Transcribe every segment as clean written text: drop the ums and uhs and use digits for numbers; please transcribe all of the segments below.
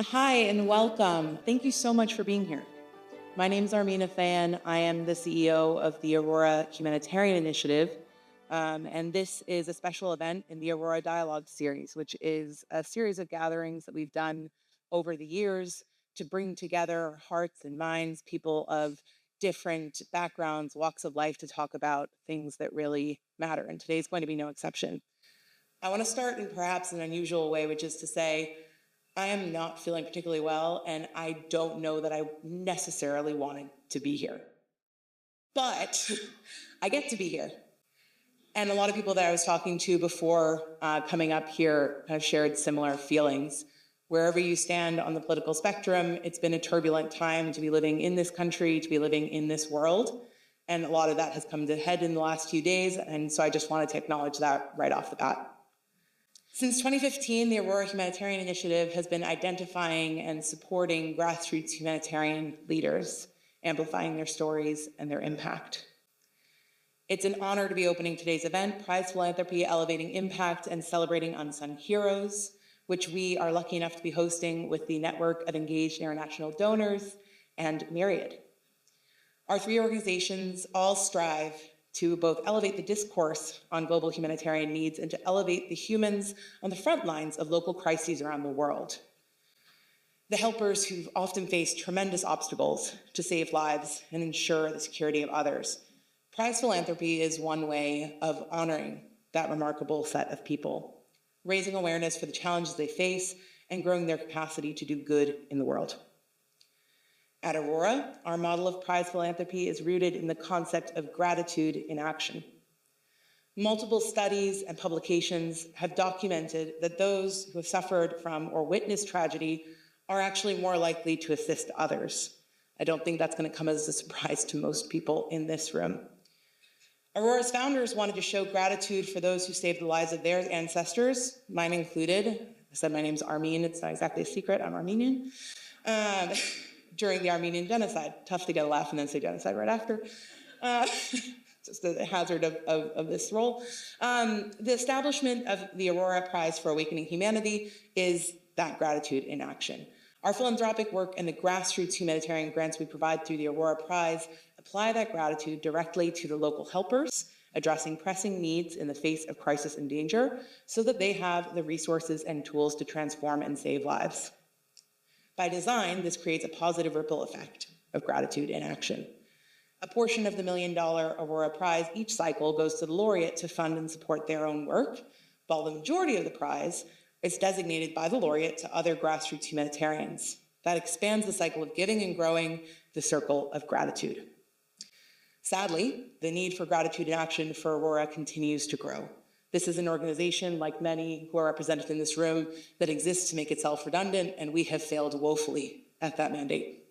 Hi and welcome. Thank you so much for being here. My name is Armina Fan. I am the CEO of the Aurora Humanitarian Initiative, and this is a special event in the Aurora Dialogue series, which is a series of gatherings that we've done over the years to bring together hearts and minds, people of different backgrounds, walks of life, to talk about things that really matter, and today's going to be no exception. I want to start in perhaps an unusual way, which is to say, I am not feeling particularly well, and I don't know that I necessarily wanted to be here. But I get to be here. And a lot of people that I was talking to before coming up here have shared similar feelings. Wherever you stand on the political spectrum, it's been a turbulent time to be living in this country, to be living in this world. And a lot of that has come to head in the last few days, and so I just wanted to acknowledge that right off the bat. Since 2015, the Aurora Humanitarian Initiative has been identifying and supporting grassroots humanitarian leaders, amplifying their stories and their impact. It's an honor to be opening today's event, Prize Philanthropy, Elevating Impact and Celebrating Unsung Heroes, which we are lucky enough to be hosting with the network of engaged international donors and Myriad. Our three organizations all strive to both elevate the discourse on global humanitarian needs and to elevate the humans on the front lines of local crises around the world. The helpers who've often faced tremendous obstacles to save lives and ensure the security of others. Prize Philanthropy is one way of honoring that remarkable set of people, raising awareness for the challenges they face and growing their capacity to do good in the world. At Aurora, our model of prize philanthropy is rooted in the concept of gratitude in action. Multiple studies and publications have documented that those who have suffered from or witnessed tragedy are actually more likely to assist others. I don't think that's going to come as a surprise to most people in this room. Aurora's founders wanted to show gratitude for those who saved the lives of their ancestors, mine included. I said my name's Armene, it's not exactly a secret, I'm Armenian. During the Armenian genocide. Tough to get a laugh and then say genocide right after. Just the hazard of this role. The establishment of the Aurora Prize for Awakening Humanity is that gratitude in action. Our philanthropic work and the grassroots humanitarian grants we provide through the Aurora Prize apply that gratitude directly to the local helpers, addressing pressing needs in the face of crisis and danger, so that they have the resources and tools to transform and save lives. By design, this creates a positive ripple effect of gratitude in action. A portion of the $1 million Aurora Prize each cycle goes to the laureate to fund and support their own work, while the majority of the prize is designated by the laureate to other grassroots humanitarians. That expands the cycle of giving and growing the circle of gratitude. Sadly, the need for gratitude in action for Aurora continues to grow. This is an organization, like many who are represented in this room, that exists to make itself redundant, and we have failed woefully at that mandate.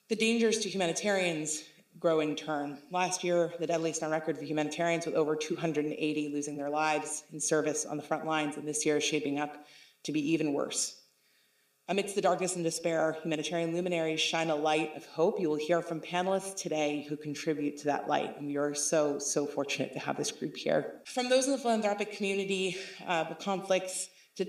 The dangers to humanitarians grow in turn. Last year, the deadliest on record for humanitarians, with over 280 losing their lives in service on the front lines, and this year is shaping up to be even worse. Amidst the darkness and despair, humanitarian luminaries shine a light of hope. You will hear from panelists today who contribute to that light, and we are so, so fortunate to have this group here. From those in the philanthropic community, with conflicts to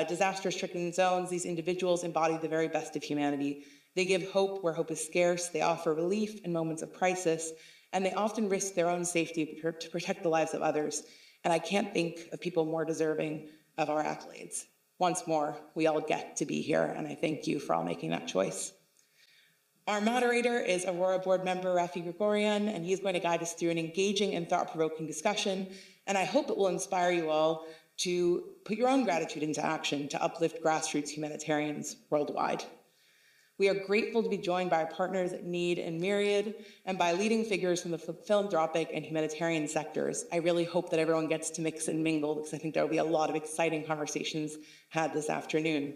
disaster-stricken zones, these individuals embody the very best of humanity. They give hope where hope is scarce, they offer relief in moments of crisis, and they often risk their own safety to protect the lives of others. And I can't think of people more deserving of our accolades. Once more, we all get to be here, and I thank you for all making that choice. Our moderator is Aurora board member Raffi Gregorian, and he's going to guide us through an engaging and thought-provoking discussion, and I hope it will inspire you all to put your own gratitude into action to uplift grassroots humanitarians worldwide. We are grateful to be joined by our partners at Need and Myriad, and by leading figures from the philanthropic and humanitarian sectors. I really hope that everyone gets to mix and mingle, because I think there will be a lot of exciting conversations had this afternoon.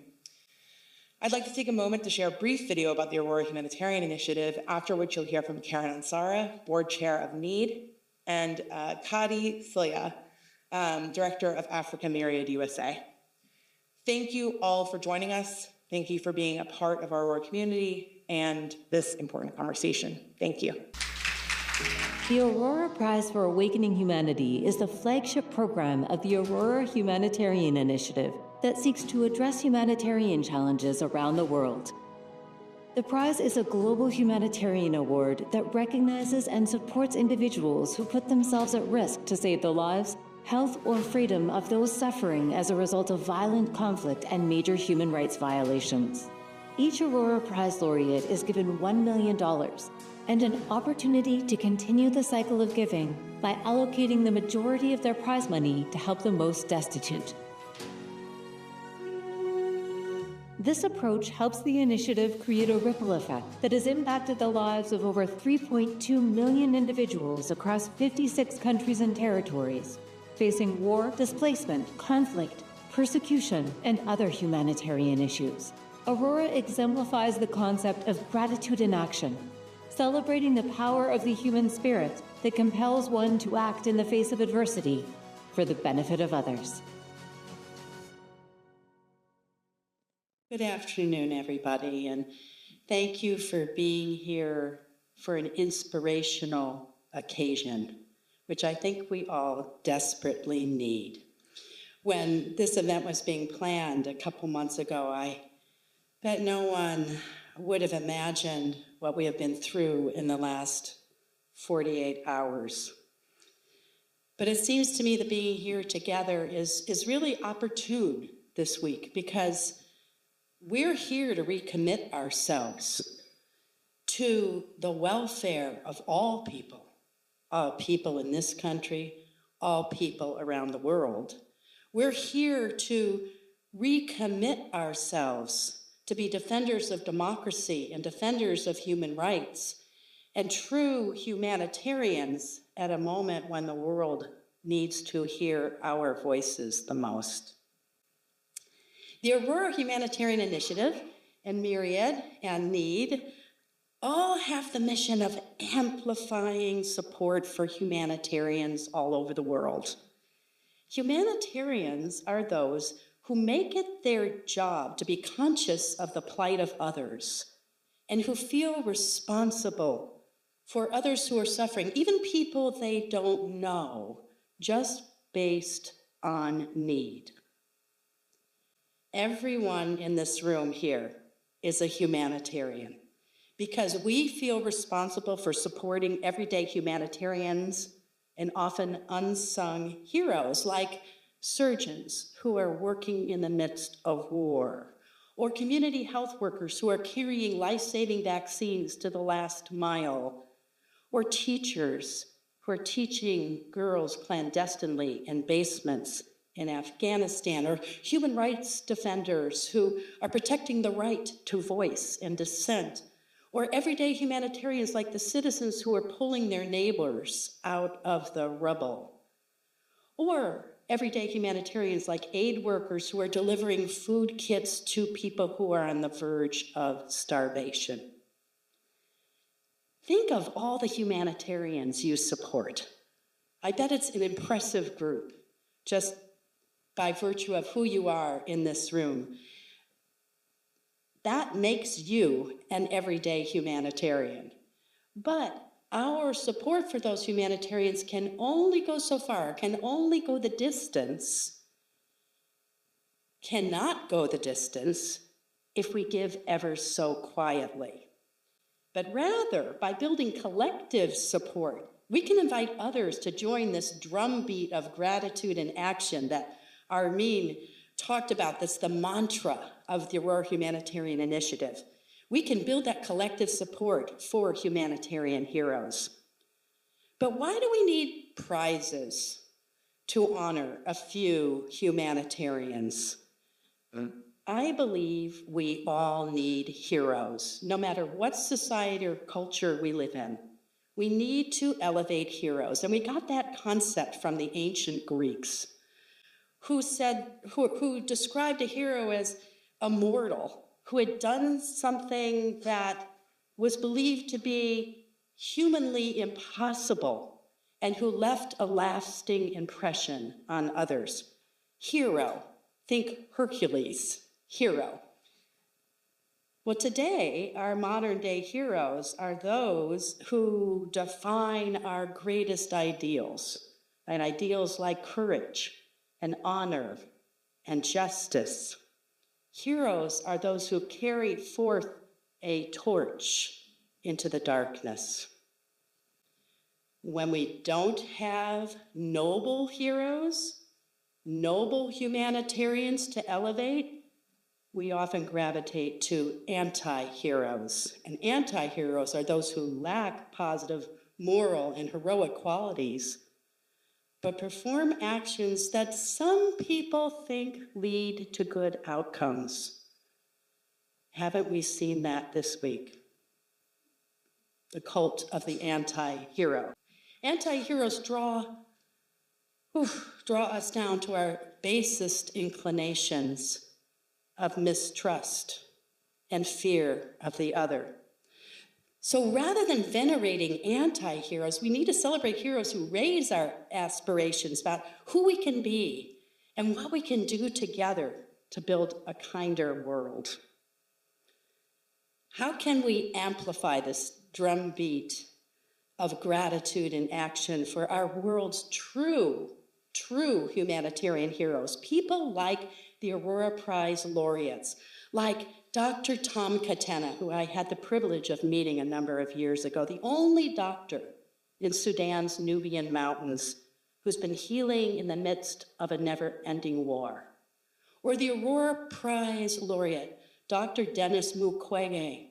I'd like to take a moment to share a brief video about the Aurora Humanitarian Initiative, after which you'll hear from Karen Ansara, board chair of Need, and Kadi Silya, director of Africa Myriad USA. Thank you all for joining us. Thank you for being a part of our Aurora community and this important conversation. Thank you. The Aurora Prize for Awakening Humanity is the flagship program of the Aurora Humanitarian Initiative. that seeks to address humanitarian challenges around the world. The prize is a global humanitarian award that recognizes and supports individuals who put themselves at risk to save the lives, health, or freedom of those suffering as a result of violent conflict and major human rights violations. Each Aurora Prize laureate is given $1 million and an opportunity to continue the cycle of giving by allocating the majority of their prize money to help the most destitute. This approach helps the initiative create a ripple effect that has impacted the lives of over 3.2 million individuals across 56 countries and territories, facing war, displacement, conflict, persecution, and other humanitarian issues. Aurora exemplifies the concept of gratitude in action, celebrating the power of the human spirit that compels one to act in the face of adversity for the benefit of others. Good afternoon, everybody, and thank you for being here for an inspirational occasion, which I think we all desperately need. When this event was being planned a couple months ago, I bet no one would have imagined what we have been through in the last 48 hours. But it seems to me that being here together is really opportune this week, because we're here to recommit ourselves to the welfare of all people in this country, all people around the world. We're here to recommit ourselves to be defenders of democracy and defenders of human rights and true humanitarians at a moment when the world needs to hear our voices the most. The Aurora Humanitarian Initiative and Myriad and Need all have the mission of amplifying support for humanitarians all over the world. Humanitarians are those who make it their job to be conscious of the plight of others and who feel responsible for others who are suffering, even people they don't know, just based on need. Everyone in this room here is a humanitarian because we feel responsible for supporting everyday humanitarians and often unsung heroes like surgeons who are working in the midst of war, or community health workers who are carrying life-saving vaccines to the last mile, or teachers who are teaching girls clandestinely in basements in Afghanistan, or human rights defenders who are protecting the right to voice and dissent, or everyday humanitarians like the citizens who are pulling their neighbors out of the rubble, or everyday humanitarians like aid workers who are delivering food kits to people who are on the verge of starvation. Think of all the humanitarians you support. I bet it's an impressive group, just by virtue of who you are in this room. That makes you an everyday humanitarian. But our support for those humanitarians can only go so far, can only go the distance, cannot go the distance if we give ever so quietly. But rather, by building collective support, we can invite others to join this drumbeat of gratitude and action that Armin talked about. That's the mantra of the Aurora Humanitarian Initiative. We can build that collective support for humanitarian heroes. But why do we need prizes to honor a few humanitarians? I believe we all need heroes, no matter what society or culture we live in. We need to elevate heroes, and we got that concept from the ancient Greeks, who described a hero as a mortal who had done something that was believed to be humanly impossible and who left a lasting impression on others. Hero, think Hercules, hero. Well, today, our modern day heroes are those who define our greatest ideals, and ideals like courage and honor and justice. Heroes are those who carry forth a torch into the darkness. When we don't have noble heroes, noble humanitarians to elevate, we often gravitate to anti-heroes. And anti-heroes are those who lack positive moral and heroic qualities, but perform actions that some people think lead to good outcomes. Haven't we seen that this week? The cult of the anti-hero. Anti-heroes draw us down to our basest inclinations of mistrust and fear of the other. So rather than venerating anti-heroes, we need to celebrate heroes who raise our aspirations about who we can be and what we can do together to build a kinder world. How can we amplify this drumbeat of gratitude and action for our world's true humanitarian heroes, people like the Aurora Prize laureates, like Dr. Tom Katena, who I had the privilege of meeting a number of years ago, the only doctor in Sudan's Nubian mountains who's been healing in the midst of a never-ending war. Or the Aurora Prize laureate, Dr. Denis Mukwege,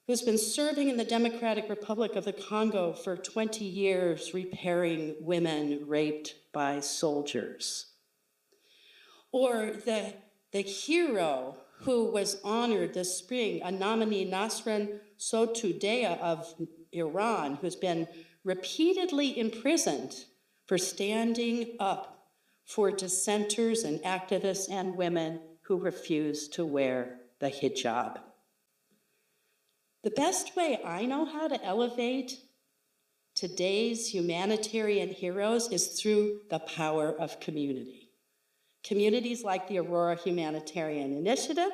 who's been serving in the Democratic Republic of the Congo for 20 years, repairing women raped by soldiers. Or the hero who was honored this spring, a nominee, Nasrin Sotoudeh of Iran, who's been repeatedly imprisoned for standing up for dissenters and activists and women who refuse to wear the hijab. The best way I know how to elevate today's humanitarian heroes is through the power of community. Communities like the Aurora Humanitarian Initiative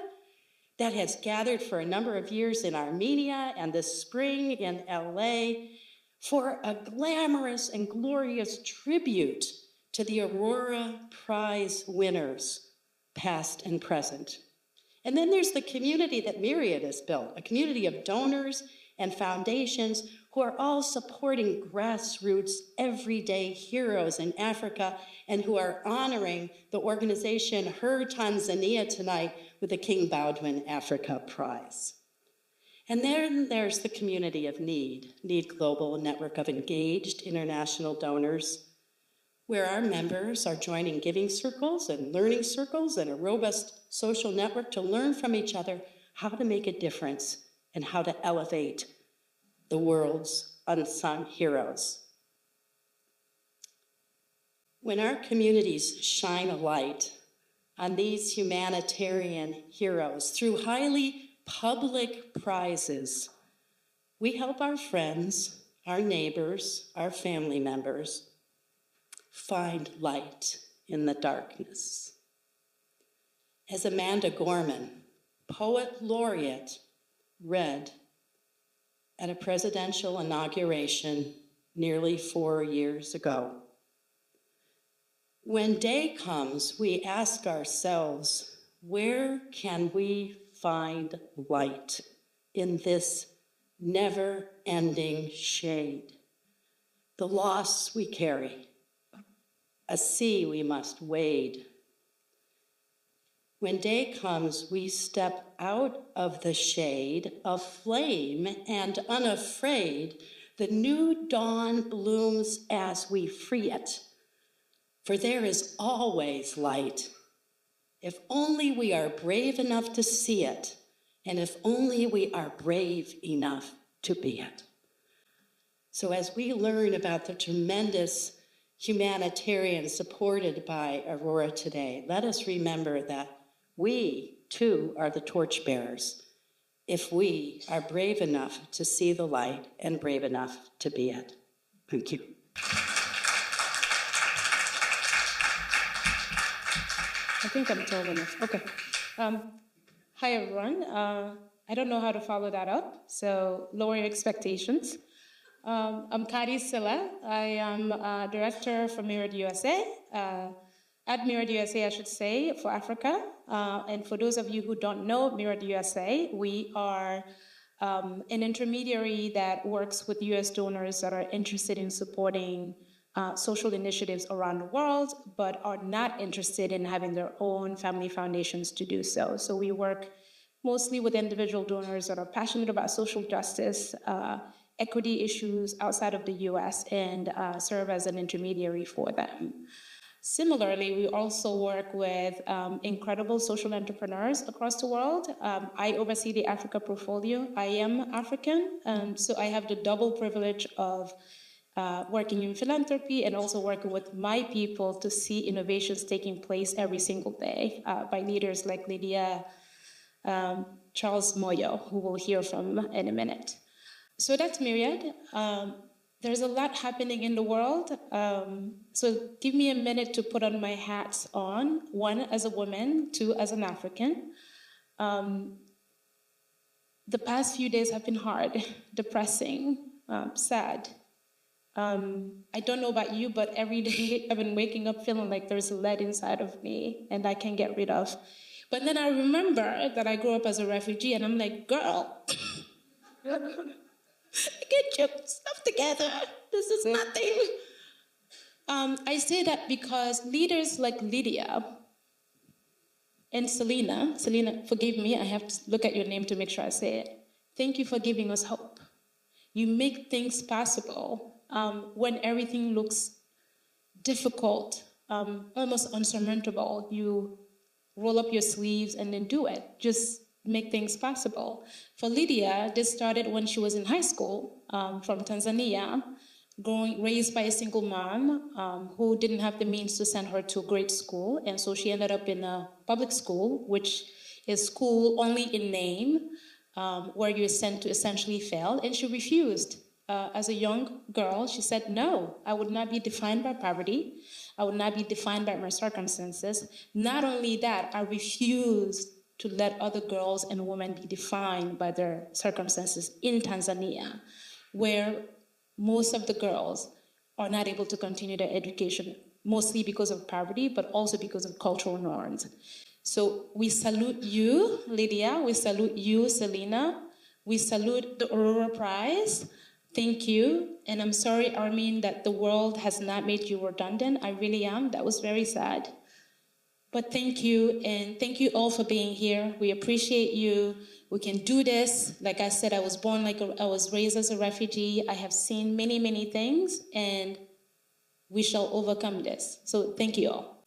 that has gathered for a number of years in Armenia and this spring in LA for a glamorous and glorious tribute to the Aurora Prize winners, past and present. And then there's the community that Myriad has built, a community of donors and foundations who are all supporting grassroots, everyday heroes in Africa and who are honoring the organization Her Tanzania tonight with the King Baudouin Africa Prize. And then there's the community of Need Global, a network of engaged international donors, where our members are joining giving circles and learning circles and a robust social network to learn from each other how to make a difference and how to elevate the world's unsung heroes. When our communities shine a light on these humanitarian heroes through highly public prizes, we help our friends, our neighbors, our family members find light in the darkness. As Amanda Gorman, poet laureate, read at a presidential inauguration nearly 4 years ago, when day comes, we ask ourselves, where can we find light in this never-ending shade? The loss we carry, a sea we must wade. When day comes, we step out of the shade, aflame and unafraid. The new dawn blooms as we free it. For there is always light, if only we are brave enough to see it, and if only we are brave enough to be it. So as we learn about the tremendous humanitarians supported by Aurora today, let us remember that we, too, are the torchbearers if we are brave enough to see the light and brave enough to be it. Thank you. I think I'm tall enough. Okay. Hi, everyone. I don't know how to follow that up, so lower your expectations. I'm Kari Silla. I am a director for Myriad USA. at Mirrored USA, I should say, for Africa. And for those of you who don't know Mirrored USA, we are an intermediary that works with US donors that are interested in supporting social initiatives around the world, but are not interested in having their own family foundations to do so. So we work mostly with individual donors that are passionate about social justice, equity issues outside of the US, and serve as an intermediary for them. Similarly, we also work with incredible social entrepreneurs across the world. I oversee the Africa portfolio. I am African, so I have the double privilege of working in philanthropy and also working with my people to see innovations taking place every single day by leaders like Lydia Charles Moyo, who we'll hear from in a minute. So that's Myriad. There's a lot happening in the world. So give me a minute to put on my hats on, one, as a woman, two, as an African. The past few days have been hard, depressing, sad. I don't know about you, but every day I've been waking up feeling like there's lead inside of me and I can't get rid of. But then I remember that I grew up as a refugee and I'm like, girl, get your stuff together. This is nothing. I say that because leaders like Lydia and Céline, forgive me, I have to look at your name to make sure I say it. Thank you for giving us hope. You make things possible when everything looks difficult, almost unsurmountable. You roll up your sleeves and then do it. Just make things possible. For Lydia, this started when she was in high school from Tanzania, raised by a single mom who didn't have the means to send her to a great school. And so she ended up in a public school, which is school only in name, where you're sent to essentially fail. And she refused. As a young girl, she said, no, I would not be defined by poverty. I would not be defined by my circumstances. Not only that, I refused to let other girls and women be defined by their circumstances in Tanzania, where most of the girls are not able to continue their education, mostly because of poverty, but also because of cultural norms. So we salute you, Lydia. We salute you, Selena. We salute the Aurora Prize. Thank you. And I'm sorry, Armin, that the world has not made you redundant. I really am. That was very sad. But thank you, and thank you all for being here. We appreciate you. We can do this. Like I said, I was raised as a refugee. I have seen many, many things, and we shall overcome this. So thank you all.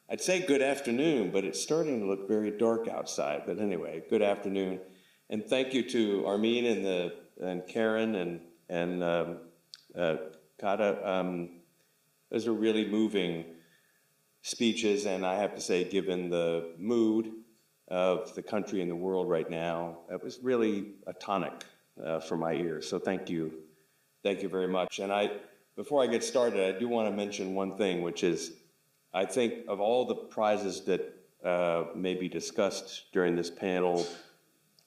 I'd say good afternoon, but it's starting to look very dark outside. But anyway, good afternoon. And thank you to Armin and Karen and Kata. Those are really moving speeches, and I have to say, given the mood of the country and the world right now, it was really a tonic for my ears. So thank you very much. And before I get started, I do want to mention one thing, which is, I think of all the prizes that may be discussed during this panel,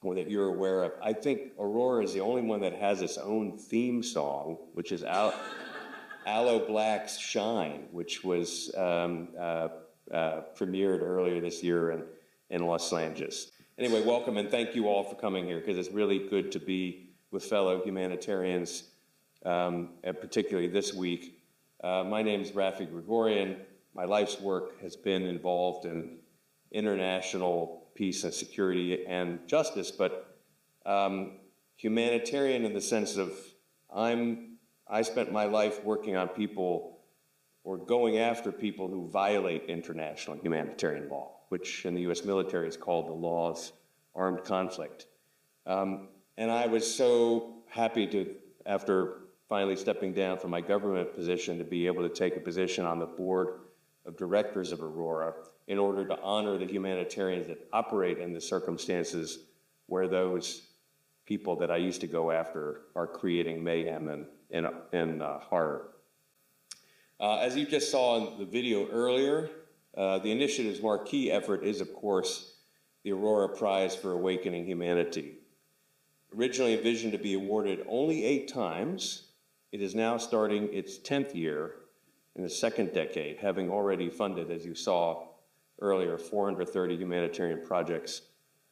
or that you're aware of, I think Aurora is the only one that has its own theme song, which is Aloe Black's Shine, which was premiered earlier this year in Los Angeles. Anyway, welcome, and thank you all for coming here, because it's really good to be with fellow humanitarians, and particularly this week. My name is Raffi Gregorian. My life's work has been involved in international peace and security and justice, but humanitarian in the sense of I spent my life working on people or going after people who violate international humanitarian law, which in the US military is called the law of armed conflict. And I was so happy to, after finally stepping down from my government position, to be able to take a position on the board of directors of Aurora in order to honor the humanitarians that operate in the circumstances where those people that I used to go after are creating mayhem and horror. As you just saw in the video earlier, the initiative's marquee effort is, of course, the Aurora Prize for Awakening Humanity. Originally envisioned to be awarded only 8 times, it is now starting its 10th year in the second decade, having already funded, as you saw earlier, 430 humanitarian projects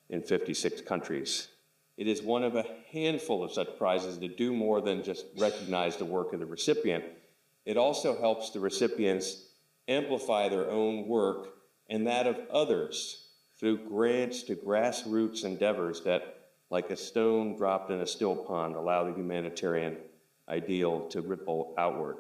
in 56 countries. It is one of a handful of such prizes to do more than just recognize the work of the recipient. It also helps the recipients amplify their own work and that of others through grants to grassroots endeavors that, like a stone dropped in a still pond, allow the humanitarian ideal to ripple outward.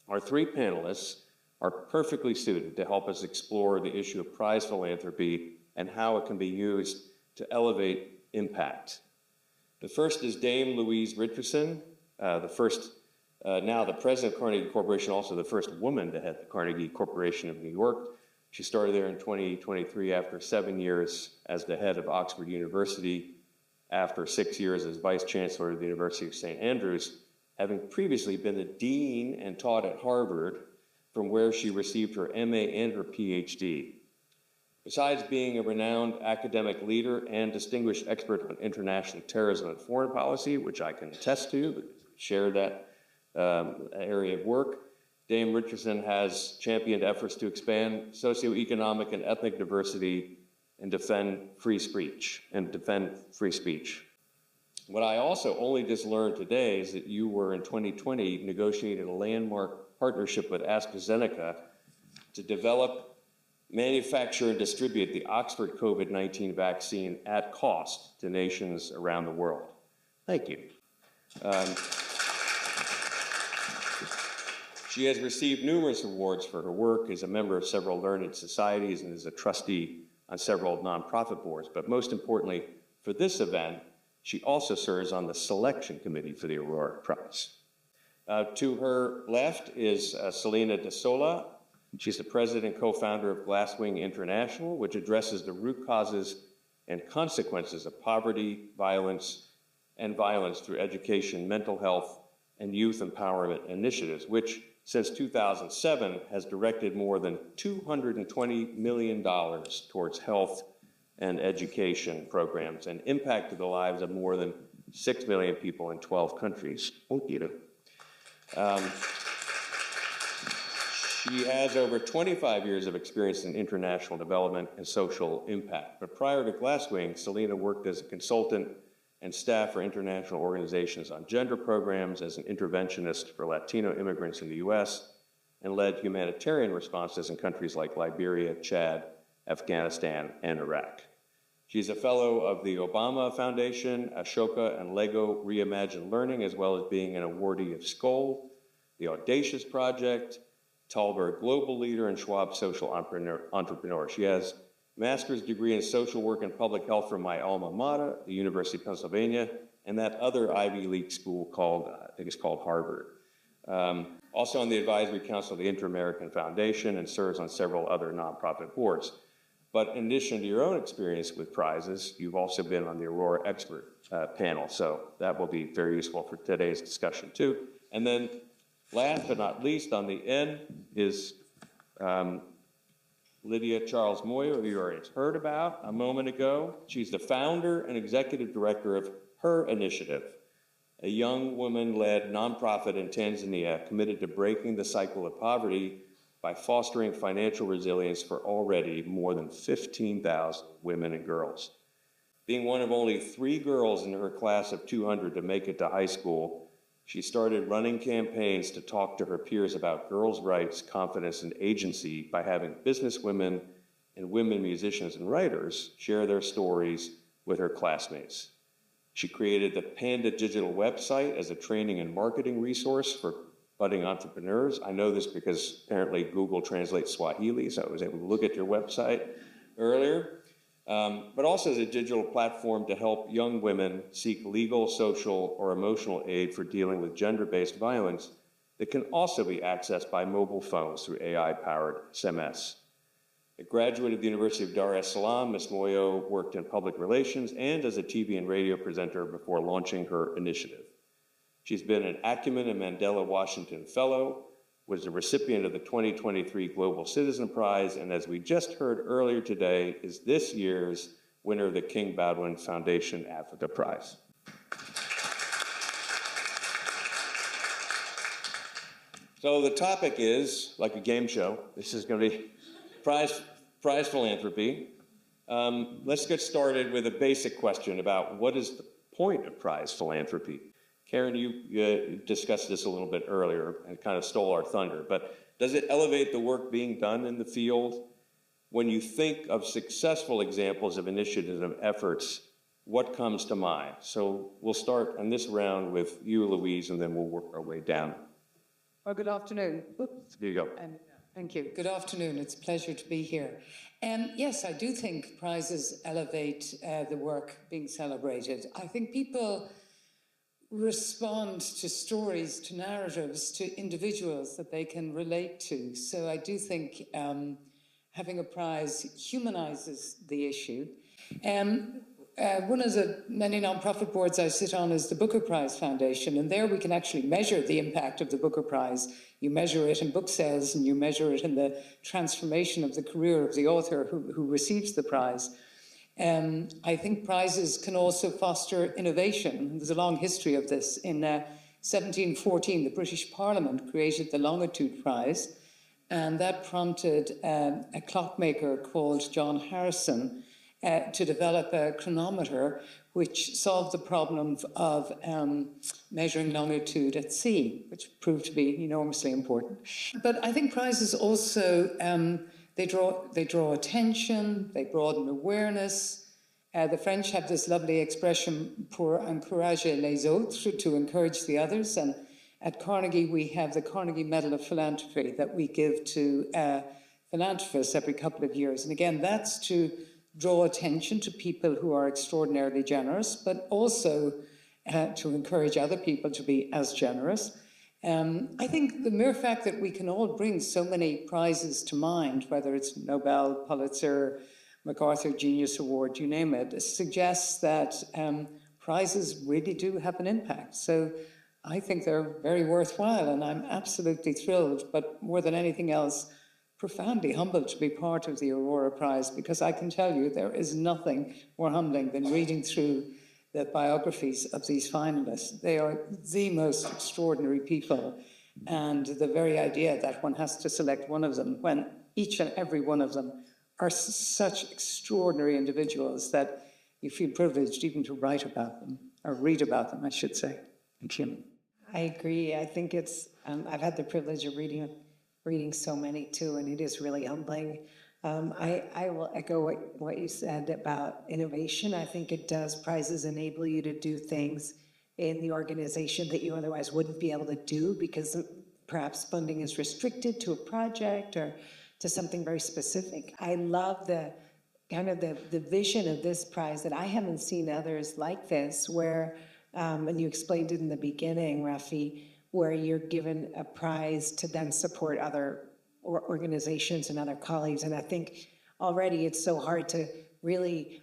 Our 3 panelists are perfectly suited to help us explore the issue of prize philanthropy and how it can be used to elevate impact. The first is Dame Louise Richardson, now the president of Carnegie Corporation, also the first woman to head the Carnegie Corporation of New York. She started there in 2023 after 7 years as the head of Oxford University, after 6 years as vice chancellor of the University of St. Andrews, having previously been the dean and taught at Harvard, from where she received her MA and her PhD. Besides being a renowned academic leader and distinguished expert on international terrorism and foreign policy, which I can attest to, share that area of work, Dame Richardson has championed efforts to expand socioeconomic and ethnic diversity and defend free speech. What I also only just learned today is that you were in 2020 negotiating a landmark partnership with AstraZeneca to develop, manufacture, and distribute the Oxford COVID-19 vaccine at cost to nations around the world. Thank you. She has received numerous awards for her work, is a member of several learned societies, and is a trustee on several nonprofit boards. But most importantly, for this event, she also serves on the selection committee for the Aurora Prize. To her left is Céline D'Sola. She's the president and co-founder of Glasswing International, which addresses the root causes and consequences of poverty, violence through education, mental health, and youth empowerment initiatives, which since 2007 has directed more than $220 million towards health and education programs and impacted the lives of more than 6 million people in 12 countries. Thank you. She has over 25 years of experience in international development and social impact. But prior to Glasswing, Céline worked as a consultant and staff for international organizations on gender programs, as an interventionist for Latino immigrants in the US, and led humanitarian responses in countries like Liberia, Chad, Afghanistan, and Iraq. She's a fellow of the Obama Foundation, Ashoka and Lego Reimagined Learning, as well as being an awardee of SKOL, the Audacious Project, Talberg Global Leader, and Schwab Social Entrepreneur. She has a master's degree in social work and public health from my alma mater, the University of Pennsylvania, and that other Ivy League school called, I think it's called Harvard. Also on the advisory council of the Inter-American Foundation, and serves on several other nonprofit boards. But in addition to your own experience with prizes, you've also been on the Aurora Expert panel, so that will be very useful for today's discussion too. And then last but not least, on the end is Lydia Charles Moyo, who you already heard about a moment ago. She's the founder and executive director of Her Initiative, a young woman-led nonprofit in Tanzania committed to breaking the cycle of poverty by fostering financial resilience for already more than 15,000 women and girls. Being one of only 3 girls in her class of 200 to make it to high school, she started running campaigns to talk to her peers about girls' rights, confidence, and agency by having businesswomen and women musicians and writers share their stories with her classmates. She created the Panda Digital website as a training and marketing resource for budding entrepreneurs. I know this because apparently Google translates Swahili, so I was able to look at your website earlier. But also as a digital platform to help young women seek legal, social, or emotional aid for dealing with gender-based violence that can also be accessed by mobile phones through AI-powered SMS. A graduate of the University of Dar es Salaam, Ms. Moyo worked in public relations and as a TV and radio presenter before launching Her Initiative. She's been an Acumen and Mandela Washington Fellow, was the recipient of the 2023 Global Citizen Prize, and as we just heard earlier today, is this year's winner of the King Baldwin Foundation Africa Prize. So the topic is, like a game show, this is going to be prize philanthropy. Let's get started with a basic question about what is the point of prize philanthropy. Karen, you discussed this a little bit earlier and kind of stole our thunder, but does it elevate the work being done in the field? When you think of successful examples of initiatives and efforts, what comes to mind? So we'll start on this round with you, Louise, and then we'll work our way down. Well, good afternoon. Oops. Here you go. Thank you. Good afternoon. It's a pleasure to be here. Yes, I do think prizes elevate the work being celebrated. I think people respond to stories, to narratives, to individuals that they can relate to. So I do think having a prize humanizes the issue. One of the many nonprofit boards I sit on is the Booker Prize Foundation, and there we can actually measure the impact of the Booker Prize. You measure it in book sales, and you measure it in the transformation of the career of the author who receives the prize. I think prizes can also foster innovation. There's a long history of this. In 1714, the British Parliament created the Longitude Prize, and that prompted a clockmaker called John Harrison to develop a chronometer which solved the problem of measuring longitude at sea, which proved to be enormously important. But I think prizes also, they draw attention, they broaden awareness. The French have this lovely expression, pour encourager les autres, to encourage the others. And at Carnegie, we have the Carnegie Medal of Philanthropy that we give to philanthropists every couple of years. And again, that's to draw attention to people who are extraordinarily generous, but also to encourage other people to be as generous. I think the mere fact that we can all bring so many prizes to mind, whether it's Nobel, Pulitzer, MacArthur Genius Award, you name it, suggests that prizes really do have an impact. So I think they're very worthwhile, and I'm absolutely thrilled, but more than anything else, profoundly humbled to be part of the Aurora Prize, because I can tell you there is nothing more humbling than reading through the biographies of these finalists. They are the most extraordinary people, and the very idea that one has to select one of them when each and every one of them are such extraordinary individuals that you feel privileged even to write about them, or read about them, I should say. Thank you. I agree. I think it's, I've had the privilege of reading so many too, and it is really humbling. I will echo what you said about innovation. I think it does. Prizes enable you to do things in the organization that you otherwise wouldn't be able to do because perhaps funding is restricted to a project or to something very specific. I love the kind of the vision of this prize that I haven't seen others like this, where, and you explained it in the beginning, Raffi, where you're given a prize to then support other organizations and other colleagues. And I think already it's so hard to really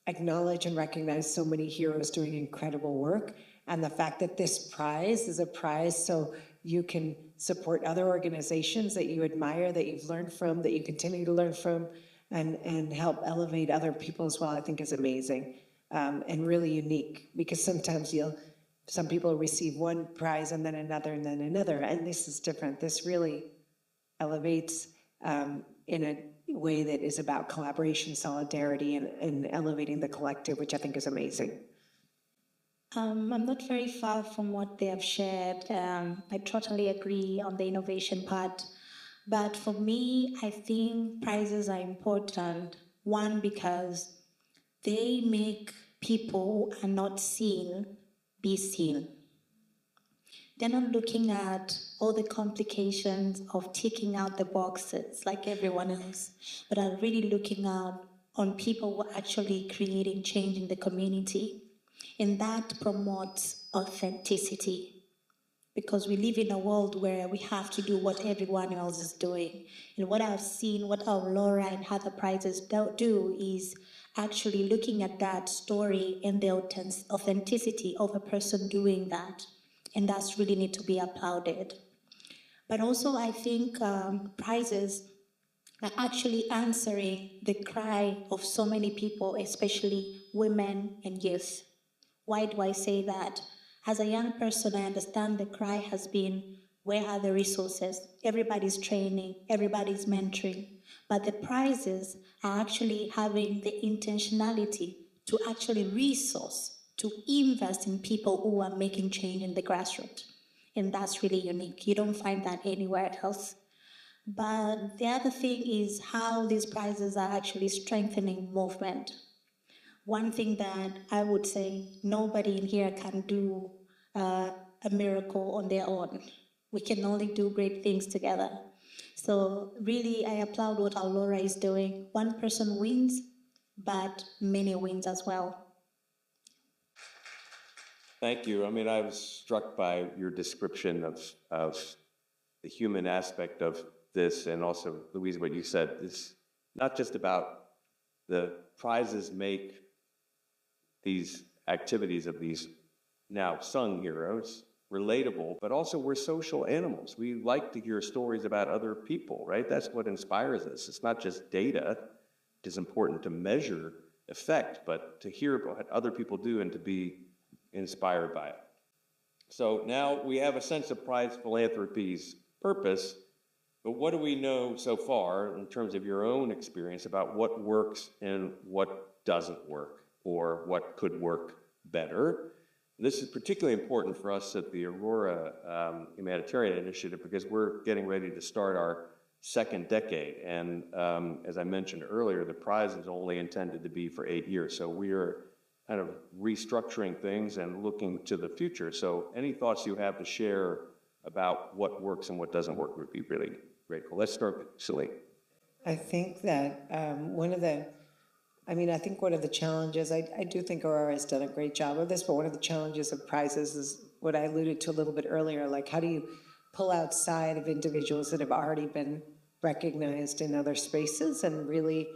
acknowledge and recognize so many heroes doing incredible work. And the fact that this prize is a prize so you can support other organizations that you admire, that you've learned from, that you continue to learn from, and help elevate other people as well, I think is amazing and really unique, because sometimes some people receive one prize and then another and then another, and this is different. This really elevates in a way that is about collaboration, solidarity, and elevating the collective, which I think is amazing. I'm not very far from what they have shared. I totally agree on the innovation part. But for me, I think prizes are important. One, because they make people who are not seen be seen. They're not looking at all the complications of ticking out the boxes like everyone else, but are really looking out on people who are actually creating change in the community. And that promotes authenticity, because we live in a world where we have to do what everyone else is doing. And what I've seen, what Aurora and other prizes do is actually looking at that story and the authenticity of a person doing that. And that's really need to be applauded. But also I think prizes are actually answering the cry of so many people, especially women and youth. Why do I say that? As a young person, I understand the cry has been, Where are the resources? Everybody's training, everybody's mentoring, but the prizes are actually having the intentionality to actually resource, to invest in people who are making change in the grassroots. And that's really unique. You don't find that anywhere else. But the other thing is how these prizes are actually strengthening movement. One thing that I would say, nobody in here can do a miracle on their own. We can only do great things together. So really, I applaud what Aurora is doing. One person wins, but many wins as well. Thank you. I mean, I was struck by your description of the human aspect of this, and also, Louise, what you said. It's not just about the prizes make these activities of these now sung heroes relatable, but also we're social animals. We like to hear stories about other people, right? That's what inspires us. It's not just data. It is important to measure effect, but to hear what other people do and to be inspired by it. So now we have a sense of Prize Philanthropy's purpose, but what do we know so far in terms of your own experience about what works and what doesn't work, or what could work better? This is particularly important for us at the Aurora Humanitarian Initiative because we're getting ready to start our second decade. And as I mentioned earlier, the prize is only intended to be for 8 years. So we are kind of restructuring things and looking to the future. So any thoughts you have to share about what works and what doesn't work would be really grateful. Let's start with Céline. I think that one of the challenges, I do think Aurora has done a great job of this, but one of the challenges of prizes is what I alluded to a little bit earlier, like how do you pull outside of individuals that have already been recognized in other spaces and really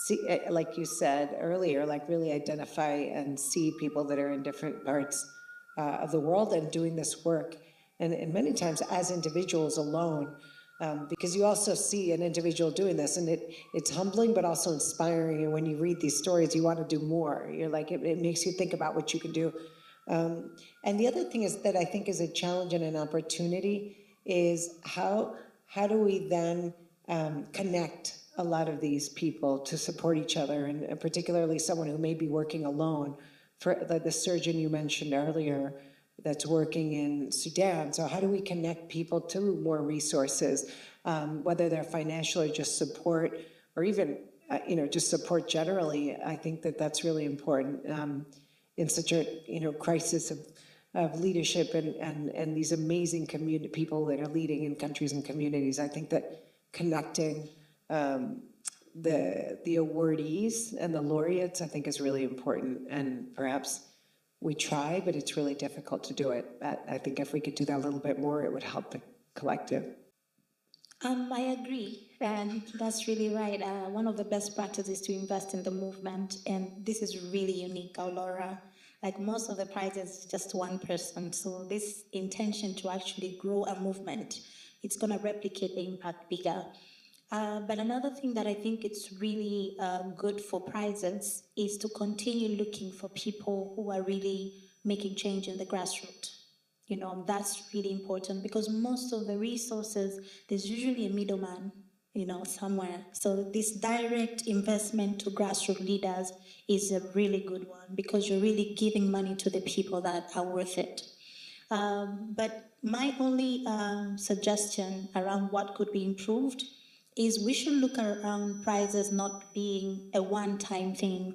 see, like you said earlier, like really identify and see people that are in different parts of the world and doing this work. And many times as individuals alone, because you also see an individual doing this, and it's humbling but also inspiring. And when you read these stories, you want to do more. You're like, it makes you think about what you can do. And the other thing is that I think is a challenge and an opportunity is how do we then connect a lot of these people to support each other, and particularly someone who may be working alone. For the surgeon you mentioned earlier, that's working in Sudan. So how do we connect people to more resources, whether they're financial or just support, or even just support generally? I think that that's really important in such a crisis of leadership and these amazing people that are leading in countries and communities. I think that connecting the awardees and the laureates, I think, is really important, and perhaps we try, but it's really difficult to do it. I think if we could do that a little bit more, it would help the collective. I agree, and that's really right. One of the best practices is to invest in the movement, and this is really unique, Aurora. Like most of the prizes, just one person. So this intention to actually grow a movement, it's going to replicate the impact bigger. But another thing that I think it's really good for prizes is to continue looking for people who are really making change in the grassroots. That's really important because most of the resources, there's usually a middleman, somewhere. So this direct investment to grassroots leaders is a really good one because you're really giving money to the people that are worth it. But my only suggestion around what could be improved is we should look around prizes not being a one-time thing.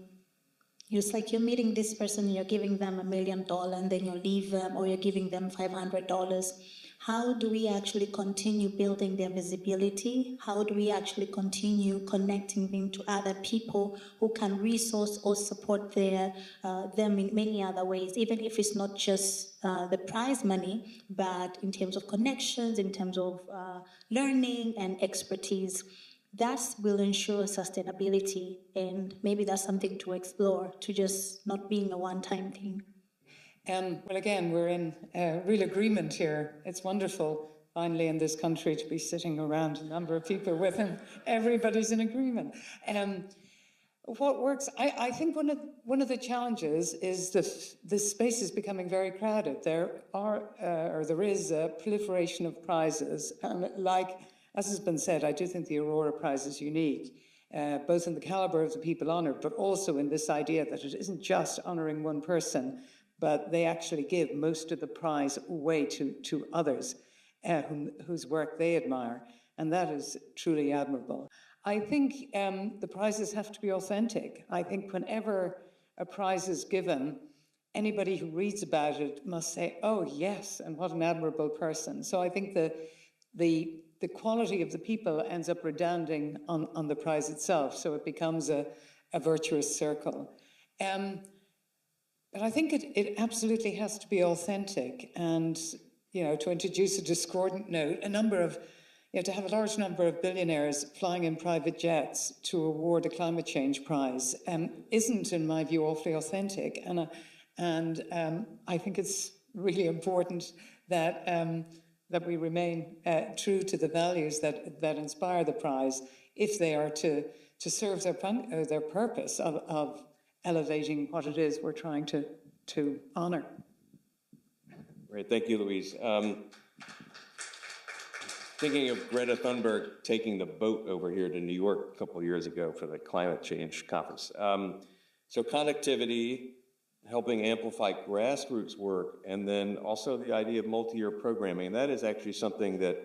It's like you're meeting this person, you're giving them $1 million, and then you leave them, or you're giving them $500. How do we actually continue building their visibility? How do we actually continue connecting them to other people who can resource or support them in many other ways, even if it's not just the prize money, but in terms of connections, in terms of learning and expertise? That will ensure sustainability, and maybe that's something to explore, to just not being a one-time thing. Well, again, we're in real agreement here. It's wonderful, finally, in this country to be sitting around a number of people with him. Everybody's in agreement. What works? I think one of the challenges is the space is becoming very crowded. There is a proliferation of prizes, and like as has been said, I do think the Aurora Prize is unique, both in the caliber of the people honoured, but also in this idea that it isn't just honouring one person, but they actually give most of the prize away to others whose work they admire, and that is truly admirable. I think the prizes have to be authentic. I think whenever a prize is given, anybody who reads about it must say, oh, yes, and what an admirable person. So I think the quality of the people ends up redounding on the prize itself, so it becomes a virtuous circle. But I think it absolutely has to be authentic. And, to introduce a discordant note, to have a large number of billionaires flying in private jets to award a climate change prize isn't, in my view, awfully authentic. And I think it's really important that we remain true to the values that inspire the prize if they are to serve their purpose of elevating what it is we're trying to honour. Great, thank you, Louise. Thinking of Greta Thunberg taking the boat over here to New York a couple of years ago for the climate change conference. So connectivity, helping amplify grassroots work, and then also the idea of multi-year programming. And that is actually something that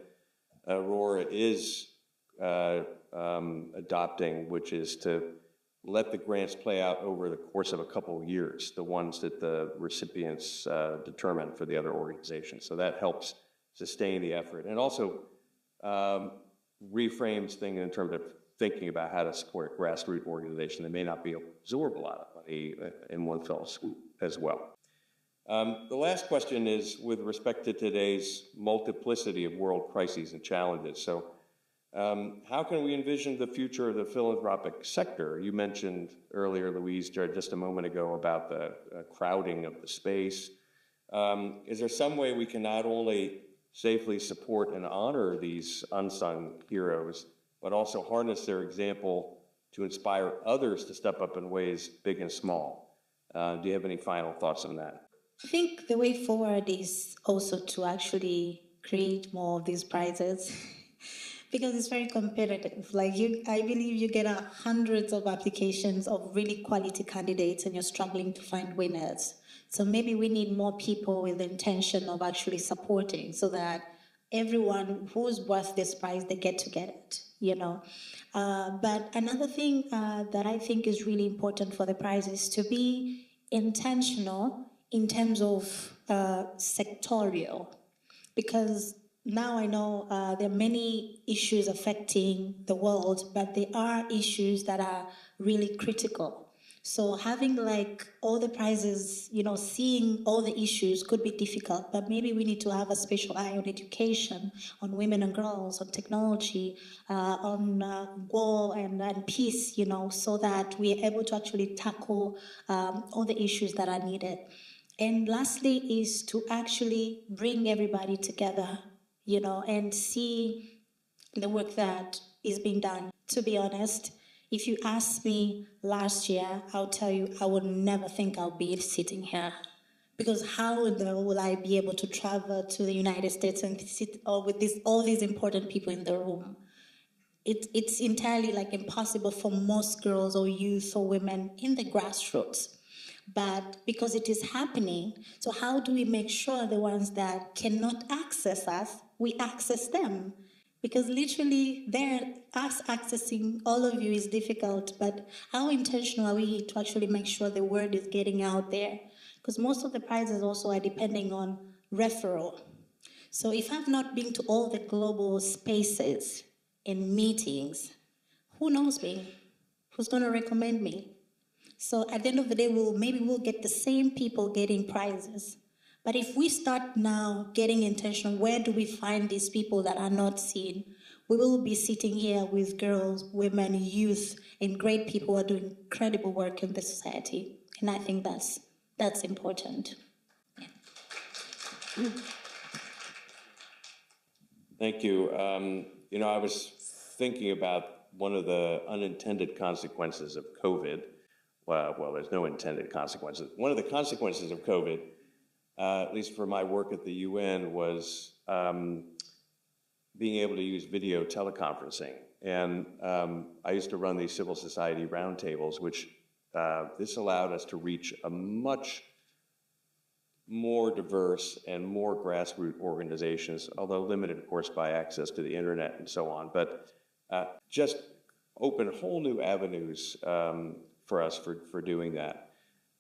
Aurora is adopting, which is to let the grants play out over the course of a couple of years, the ones that the recipients determine for the other organizations. So that helps sustain the effort. And also reframes things in terms of thinking about how to support a grassroots organization that may not be able to absorb a lot of money in one fell swoop as well. The last question is with respect to today's multiplicity of world crises and challenges. So how can we envision the future of the philanthropic sector? You mentioned earlier, Louise, just a moment ago about the crowding of the space. Is there some way we can not only safely support and honor these unsung heroes, but also harness their example to inspire others to step up in ways big and small? Do you have any final thoughts on that? I think the way forward is also to actually create more of these prizes because it's very competitive. I believe you get hundreds of applications of really quality candidates and you're struggling to find winners. So maybe we need more people with the intention of actually supporting so that everyone who's worth this prize, they get to get it, But another thing that I think is really important for the prize is to be intentional in terms of sectorial. Because now I know there are many issues affecting the world, but there are issues that are really critical. So having all the prizes, seeing all the issues could be difficult, but maybe we need to have a special eye on education, on women and girls, on technology, on war and peace, so that we are able to actually tackle all the issues that are needed. And lastly is to actually bring everybody together, and see the work that is being done. To be honest, if you asked me last year, I'll tell you I would never think I'll be sitting here. Because how will I be able to travel to the United States and sit with all these important people in the room? It's entirely impossible for most girls or youth or women in the grassroots. But because it is happening, so how do we make sure the ones that cannot access us, we access them? Because literally us accessing all of you is difficult, but how intentional are we to actually make sure the word is getting out there? Because most of the prizes also are depending on referral. So if I've not been to all the global spaces and meetings, who knows me? Who's going to recommend me? So at the end of the day, maybe we'll get the same people getting prizes. But if we start now getting intentional, where do we find these people that are not seen? We will be sitting here with girls, women, youth, and great people who are doing incredible work in the society. And I think that's important. Yeah. Thank you. I was thinking about one of the unintended consequences of COVID. Well, there's no intended consequences. One of the consequences of COVID, at least for my work at the UN, was being able to use video teleconferencing. And I used to run these civil society roundtables, which this allowed us to reach a much more diverse and more grassroots organizations, although limited, of course, by access to the internet and so on. But just open whole new avenues for us for doing that.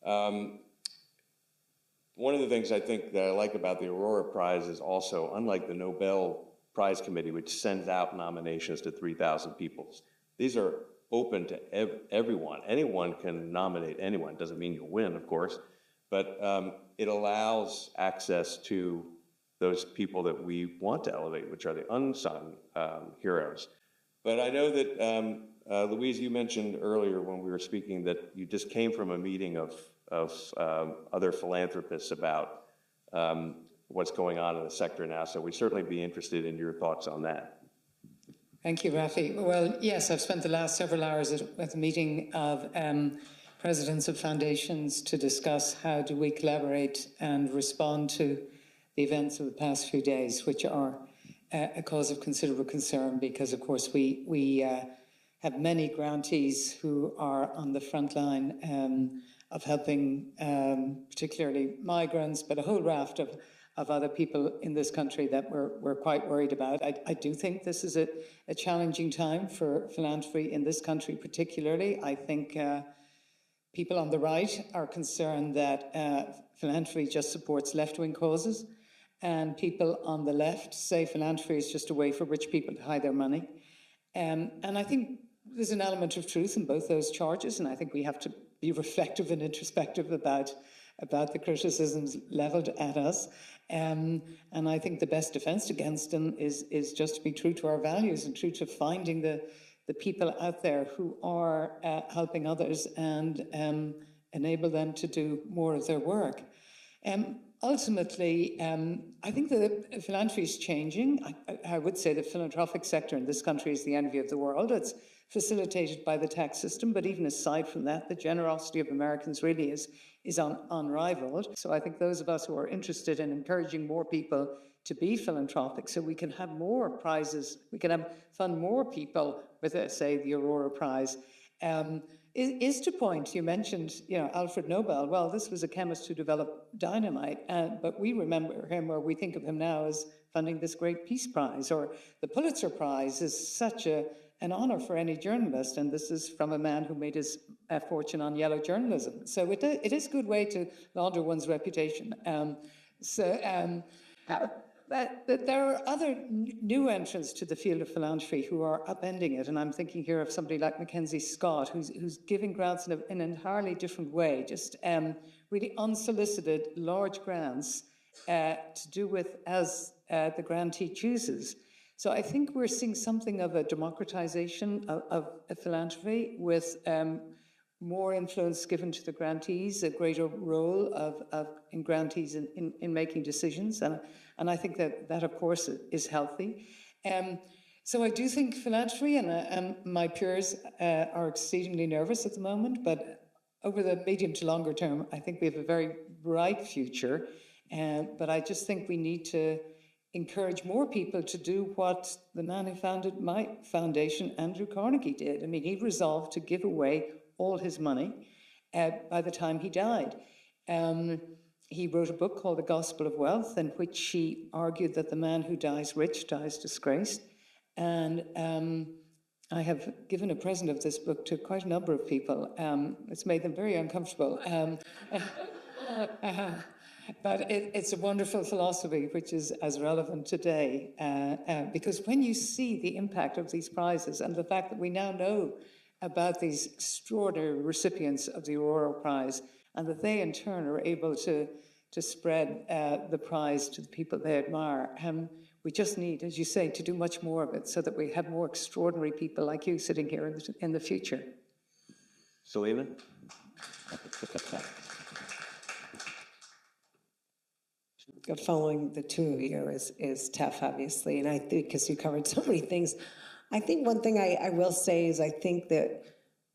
One of the things I think that I like about the Aurora Prize is also, unlike the Nobel Prize Committee, which sends out nominations to 3,000 people, these are open to everyone. Anyone can nominate anyone. Doesn't mean you'll win, of course, but it allows access to those people that we want to elevate, which are the unsung heroes. But I know that, Louise, you mentioned earlier when we were speaking that you just came from a meeting of other philanthropists about what's going on in the sector now, so we'd certainly be interested in your thoughts on that. Thank you, Raffi. Well, yes, I've spent the last several hours at a meeting of presidents of foundations to discuss how do we collaborate and respond to the events of the past few days, which are a cause of considerable concern because, of course, we have many grantees who are on the front line of helping particularly migrants, but a whole raft of other people in this country that we're quite worried about. I do think this is a challenging time for philanthropy in this country particularly. I think people on the right are concerned that philanthropy just supports left-wing causes, and people on the left say philanthropy is just a way for rich people to hide their money. And I think there's an element of truth in both those charges, and I think we have to be reflective and introspective about the criticisms leveled at us. And I think the best defense against them is just to be true to our values and true to finding the people out there who are helping others and enable them to do more of their work. Ultimately, I think that philanthropy is changing. I would say the philanthropic sector in this country is the envy of the world. It's facilitated by the tax system, but even aside from that, the generosity of Americans really is unrivaled. So I think those of us who are interested in encouraging more people to be philanthropic so we can have more prizes, we can fund more people with, say, the Aurora Prize, is to point, you mentioned, Alfred Nobel. Well, this was a chemist who developed dynamite, but we remember him, or we think of him now as funding this great Peace Prize, or the Pulitzer Prize is such an honor for any journalist, and this is from a man who made his fortune on yellow journalism. So it is a good way to launder one's reputation. But there are other new entrants to the field of philanthropy who are upending it, and I'm thinking here of somebody like Mackenzie Scott, who's giving grants in an entirely different way, just really unsolicited large grants to do with as the grantee chooses. So I think we're seeing something of a democratization of philanthropy with more influence given to the grantees, a greater role in grantees in making decisions. And I think that of course, is healthy. So I do think philanthropy, and my peers are exceedingly nervous at the moment, but over the medium to longer term, I think we have a very bright future. But I just think we need to encourage more people to do what the man who founded my foundation, Andrew Carnegie, did. I mean, he resolved to give away all his money by the time he died. He wrote a book called The Gospel of Wealth, in which he argued that the man who dies rich dies disgraced. And I have given a present of this book to quite a number of people. It's made them very uncomfortable. But it's a wonderful philosophy, which is as relevant today, because when you see the impact of these prizes and the fact that we now know about these extraordinary recipients of the Aurora Prize, and that they in turn are able to spread the prize to the people they admire, we just need, as you say, to do much more of it so that we have more extraordinary people like you sitting here in the future. Céline? Following the two of you is tough, obviously, and I think because you covered so many things. I think one thing I will say is I think that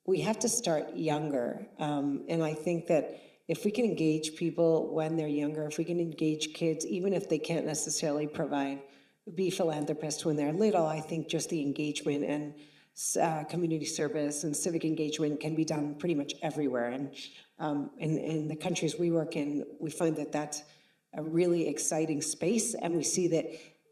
we have to start younger. And I think that if we can engage people when they're younger, if we can engage kids, even if they can't necessarily be philanthropists when they're little, I think just the engagement and community service and civic engagement can be done pretty much everywhere. And in the countries we work in, we find that that's a really exciting space. And we see that,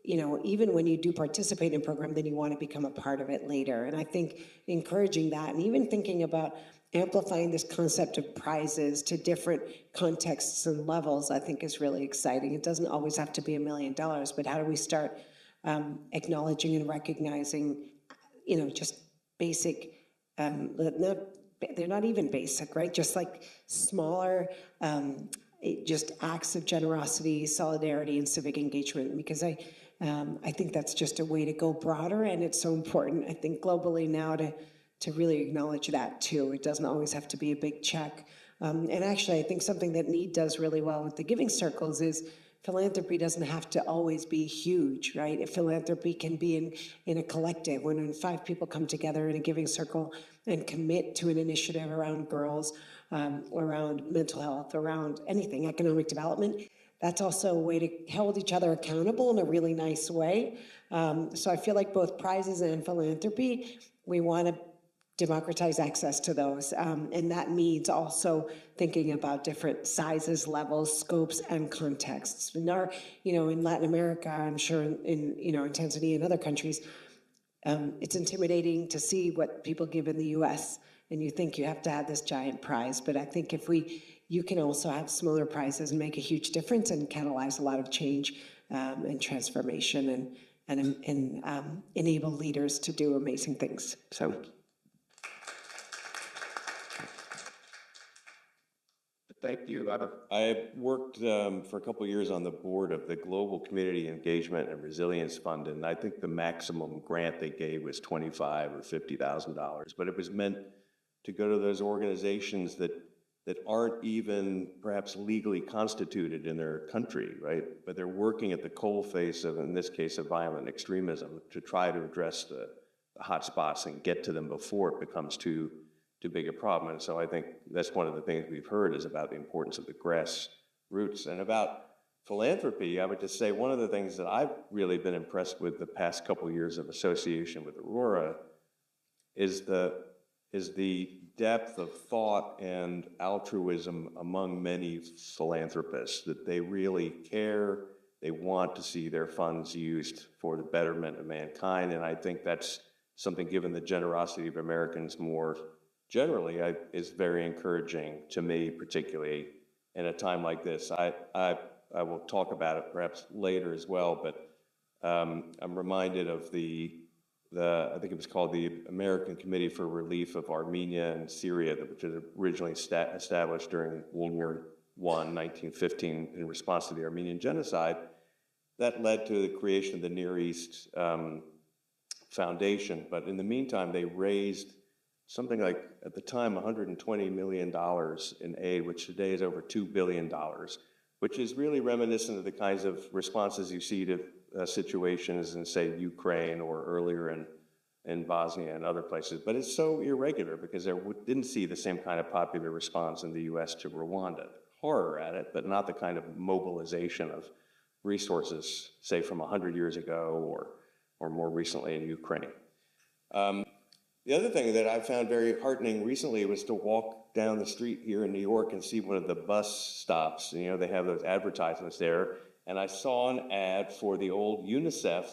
you know, even when you do participate in a program, then you want to become a part of it later. And I think encouraging that, and even thinking about amplifying this concept of prizes to different contexts and levels, I think is really exciting. It doesn't always have to be $1 million, but how do we start acknowledging and recognizing, you know, just basic, they're not even basic, right? Just like smaller, just acts of generosity, solidarity, and civic engagement, because I think that's just a way to go broader, and it's so important, I think, globally now to really acknowledge that too. It doesn't always have to be a big check. And actually, I think something that Need does really well with the giving circles is philanthropy doesn't have to always be huge, right? If philanthropy can be in a collective, when 5 people come together in a giving circle and commit to an initiative around girls, around mental health, around anything, economic development, that's also a way to hold each other accountable in a really nice way. So I feel like both prizes and philanthropy, we want to democratize access to those. And that means also thinking about different sizes, levels, scopes, and contexts. In in Latin America, I'm sure in Tanzania and other countries, it's intimidating to see what people give in the US, and you think you have to have this giant prize. But I think if you can also have smaller prizes and make a huge difference and catalyze a lot of change and transformation and enable leaders to do amazing things. So. Thank you. I worked for a couple of years on the board of the Global Community Engagement and Resilience Fund, and I think the maximum grant they gave was $25,000 or $50,000. But it was meant to go to those organizations that aren't even perhaps legally constituted in their country, right? But they're working at the coalface of, in this case, of violent extremism to try to address the hot spots and get to them before it becomes too big a problem. And so I think that's one of the things we've heard is about the importance of the grassroots. And about philanthropy, I would just say one of the things that I've really been impressed with the past couple of years of association with Aurora is the depth of thought and altruism among many philanthropists, that they really care, they want to see their funds used for the betterment of mankind. And I think that's something, given the generosity of Americans more generally, is very encouraging to me, particularly in a time like this. I will talk about it perhaps later as well, but I'm reminded of I think it was called the American Committee for Relief of Armenia and Syria, which was originally established during World War I, 1915, in response to the Armenian genocide. That led to the creation of the Near East Foundation. But in the meantime, they raised something like, at the time, $120 million in aid, which today is over $2 billion, which is really reminiscent of the kinds of responses you see to situations in, say, Ukraine or earlier in Bosnia and other places. But it's so irregular because there didn't see the same kind of popular response in the US to Rwanda. Horror at it, but not the kind of mobilization of resources, say, from 100 years ago or more recently in Ukraine. The other thing that I found very heartening recently was to walk down the street here in New York and see one of the bus stops. They have those advertisements there, and I saw an ad for the old UNICEF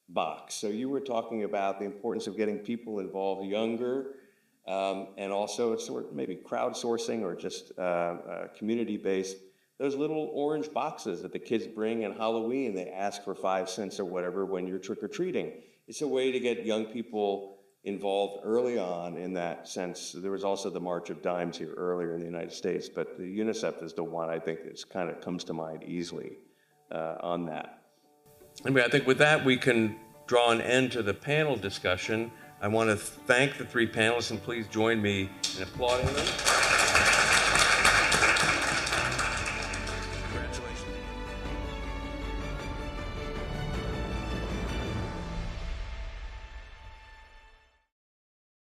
box. So you were talking about the importance of getting people involved younger, and also sort of maybe crowdsourcing or just community-based. Those little orange boxes that the kids bring in Halloween, they ask for 5 cents or whatever when you're trick-or-treating. It's a way to get young people involved early on in that sense. There was also the March of Dimes here earlier in the United States, but the UNICEF is the one I think that kind of comes to mind easily on that. Anyway, I think with that we can draw an end to the panel discussion. I want to thank the 3 panelists, and please join me in applauding them.